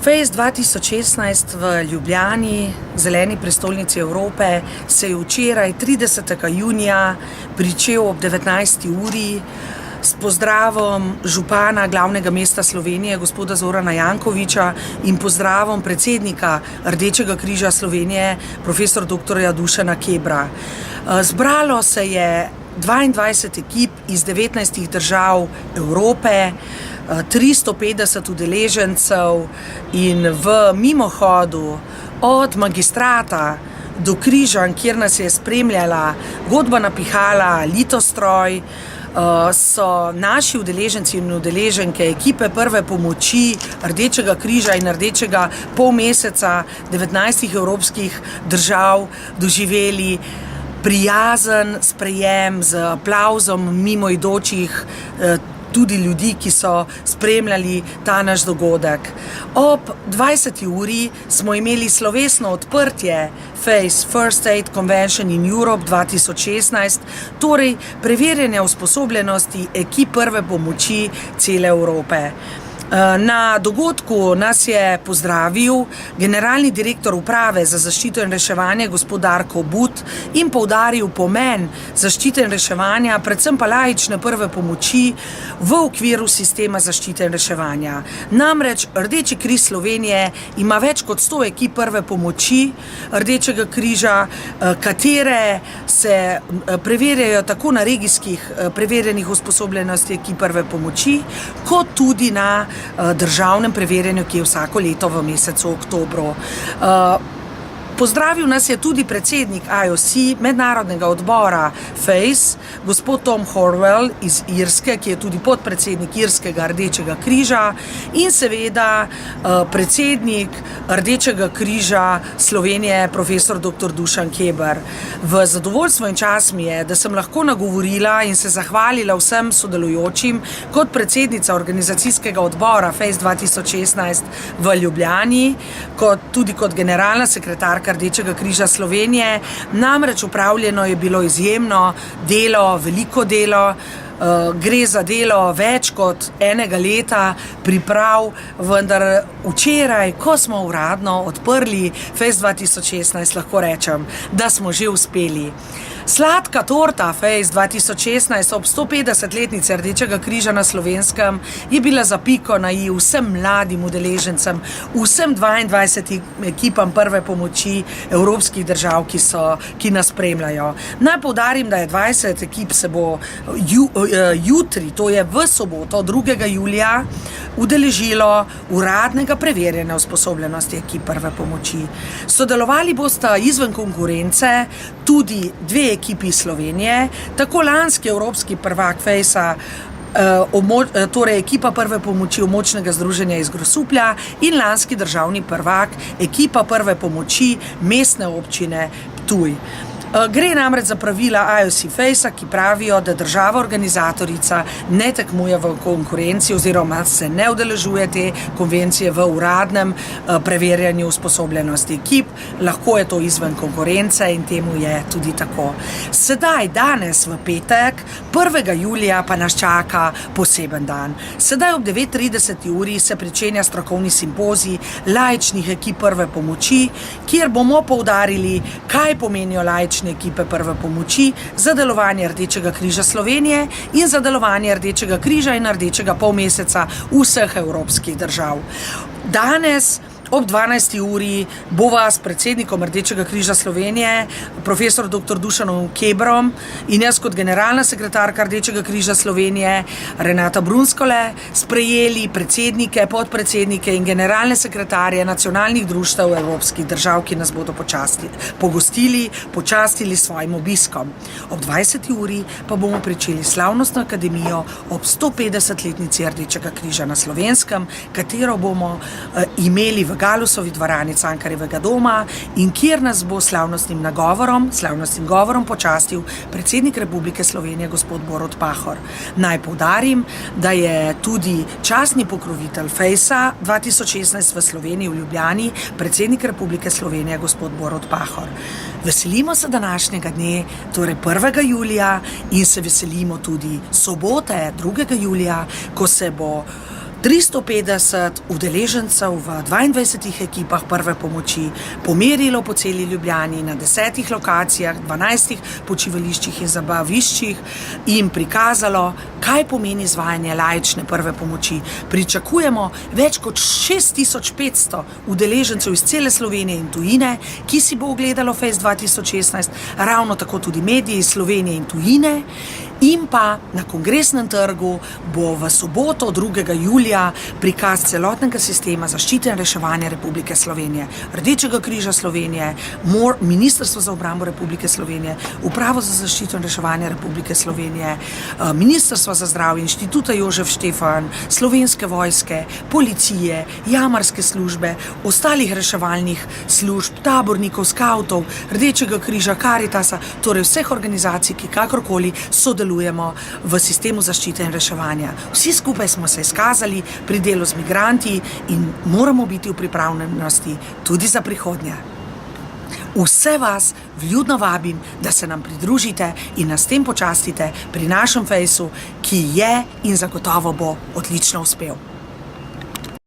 Fejst 2016 v Ljubljani, zeleni prestolnici Evrope, se je včeraj, 30. junija, pričel ob 19. uri s pozdravom župana glavnega mesta Slovenije, gospoda Zorana Jankovića, in pozdravom predsednika Rdečega križa Slovenije, profesor dr. Dušana Kebra. Zbralo se je 22 ekip iz 19 držav Evrope, 350 udeležencev in v mimohodu od Magistrata do Križank, kjer nas je spremljala godbena pihala, litostroj, so naši udeleženci in udeleženke ekipe prve pomoči Rdečega križa in Rdečega polmeseca 19 evropskih držav doživeli prijazen sprejem z aplavzom mimoidočih, tudi ljudi, ki so spremljali ta naš dogodek. Ob 20. uri smo imeli slovesno odprtje FACE First Aid Convention in Europe 2016, torej preverjanje usposobljenosti ekip prve pomoči cele Evrope. Na dogodku nas je pozdravil generalni direktor uprave za zaščito in reševanje gospod Darko But in poudaril pomen zaščite in reševanja, predvsem pa laične prve pomoči v okviru sistema zaščite in reševanja. Namreč Rdeči križ Slovenije ima več kot 100 ekip prve pomoči Rdečega križa, katere se preverjajo tako na regijskih preverjenih usposobljenosti ekip prve pomoči, kot tudi na državnem preverjanju, ki je vsako leto v mesecu oktobru. Pozdravil nas je tudi predsednik IOC, mednarodnega odbora FACE, gospod Tom Horwell iz Irske, ki je tudi podpredsednik Irskega Rdečega križa, in seveda predsednik Rdečega križa Slovenije, profesor dr. Dušan Keber. V zadovoljstvo in čas mi je, da sem lahko nagovorila in se zahvalila vsem sodelujočim kot predsednica organizacijskega odbora FACE 2016 v Ljubljani, tudi kot generalna sekretarka Rdečega križa Slovenije. Namreč upravljeno je bilo izjemno delo, veliko delo. Gre za delo več kot enega leta priprav, vendar včeraj, ko smo uradno odprli FACE 2016, lahko rečem, da smo že uspeli. Sladka torta FACE 2016 ob 150-letnici Rdečega križa na Slovenskem je bila za piko na i vsem mladim udeležencem, vsem 22 ekipam prve pomoči evropskih držav, ki nas spremljajo. Naj poudarim, da je 20 ekip se bo jutri, to je v soboto, 2. julija, udeležilo uradnega preverjanja usposobljenosti ekip prve pomoči. Sodelovali bosta izven konkurence tudi 2 ekipi Slovenije, tako lanski evropski prvak FACE-a, torej ekipa prve pomoči Območnega združenja iz Grosuplja, in lanski državni prvak, ekipa prve pomoči Mestne občine Ptuj. Gre namreč za pravila IOC FACE-a, ki pravijo, da država organizatorica ne tekmuje v konkurenci oziroma se ne udeležuje te konvencije v uradnem preverjanju usposobljenosti ekip. Lahko je to izven konkurence in temu je tudi tako. Sedaj, danes v petek, 1. julija, pa nas čaka poseben dan. Sedaj ob 9:30 uri se pričenja strokovni simpozij laičnih ekip prve pomoči, kjer bomo poudarili, kaj pomenijo laične ekipe prve pomoči za delovanje Rdečega križa Slovenije in za delovanje Rdečega križa in Rdečega polmeseca vseh evropskih držav. Danes ob 12. uri bova s predsednikom Rdečega križa Slovenije, profesor dr. Dušanom Kebrom, in jaz kot generalna sekretarka Rdečega križa Slovenije, Renata Brunskole, sprejeli predsednike, podpredsednike in generalne sekretarje nacionalnih društev evropskih držav, ki nas bodo počastili s svojim obiskom. Ob 20. uri pa bomo pričeli slavnostno akademijo ob 150-letnici Rdečega križa na Slovenskem, katero bomo imeli v Galusovi dvorani Cankarjevega doma in kjer nas bo slavnostnim govorom počastil predsednik Republike Slovenije gospod Borut Pahor. Naj poudarim, da je tudi častni pokrovitelj FACE-a 2016 v Sloveniji, v Ljubljani, predsednik Republike Slovenije gospod Borut Pahor. Veselimo se današnjega dne, torej 1. julija, in se veselimo tudi sobote, 2. julija, ko se bo 350 udeležencev v 22 ekipah prve pomoči pomerilo po celi Ljubljani na 10 lokacijah, 12 počivališčih in zabaviščih in prikazalo, kaj pomeni izvajanje laične prve pomoči. Pričakujemo več kot 6500 udeležencev iz cele Slovenije in tujine, ki si bo ogledalo Fejs 2016, ravno tako tudi mediji iz Slovenije in tujine. In pa na Kongresnem trgu bo v soboto 2. julija prikaz celotnega sistema zaščite in reševanja Republike Slovenije, Rdečega križa Slovenije, Ministrstvo za obrambo Republike Slovenije, Upravo za zaščito in reševanje Republike Slovenije, Ministrstvo za zdravje, Inštituta Jožef Štefan, Slovenske vojske, policije, jamarske službe, ostalih reševalnih služb, tabornikov, skavtov, Rdečega križa, Karitasa, torej vseh organizacij, ki kakorkoli sodelujejo v sistemu zaščite in reševanja. Vsi skupaj smo se izkazali pri delu z migranti in moramo biti v pripravljenosti tudi za prihodnje. Vse vas vljudno vabim, da se nam pridružite in nas tem počastite pri našem fejsu, ki je in zagotovo bo odlično uspel.